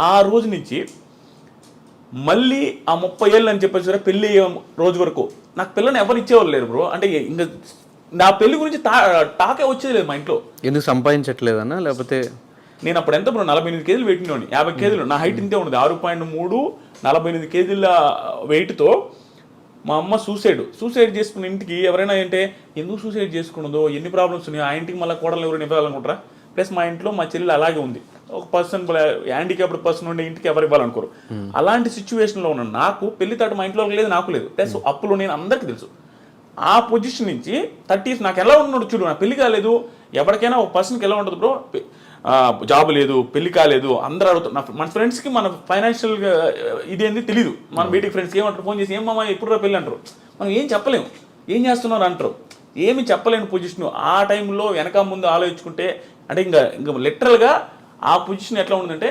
ఆ రోజు నుంచి మళ్ళీ ఆ 30 ఏళ్ళు అని చెప్పేసి పెళ్ళి అయ్యే రోజు వరకు నాకు పిల్లని ఎవరు ఇచ్చేవాళ్ళు లేరు బ్రో. అంటే ఇంకా నా పెళ్లి గురించి టాకే వచ్చేది లేదు మా ఇంట్లో. ఎందుకు సంపాదించట్లేదన్నా లేకపోతే? నేను అప్పుడు ఎంత బ్రో 48 కేజీలు పెట్టినోని, 50 కేజీలు, నా హైట్ ఇంతే ఉండదు 6.3, 48 కేజీల వెయిట్తో మా అమ్మ సూసైడ్ చేసుకున్న ఇంటికి ఎవరైనా అంటే ఎందుకు సూసైడ్ చేసుకున్నదో, ఎన్ని ప్రాబ్లమ్స్ ఉన్నాయో, ఆ ఇంటికి మళ్ళీ కోడలు ఎవరైనా ఇవ్వాలనుకుంటారా? ప్లస్ మా ఇంట్లో మా చెల్లెలు అలాగే ఉంది, ఒక పర్సన్ హ్యాండిక్యాప్డ్ పర్సన్ ఉండే ఇంటికి ఎవరు ఇవ్వాలనుకోరు. అలాంటి సిచ్యువేషన్లో ఉన్న నాకు పెళ్లి తాట మా ఇంట్లో లేదు, నాకు లేదు. ప్లస్ అప్పులు నేను అందరికీ తెలుసు. ఆ పొజిషన్ నుంచి 30s నాకు ఎలా ఉన్నాడు చూడు, నా పెళ్లి కాలేదు. ఎవరికైనా ఒక పర్సన్కి ఎలా ఉంటుంది బ్రో, జాబ్ లేదు, పెళ్లి కాలేదు, అందరూ అడుగుతారు. మన ఫ్రెండ్స్కి మన ఫైనాన్షియల్ ఇదేంది తెలియదు. మన బీటికి ఫ్రెండ్స్కి ఏమంటారు, ఫోన్ చేసి ఏమమ్మా ఎప్పుడు పెళ్ళి అంటారు. మనం ఏం చెప్పలేము, ఏం చేస్తున్నారు అంటారు, ఏమి చెప్పలేని పొజిషన్. ఆ టైంలో వెనక ముందు ఆలోచించుకుంటే అంటే ఇంకా లిటరల్గా ఆ పొజిషన్ ఎట్లా ఉందంటే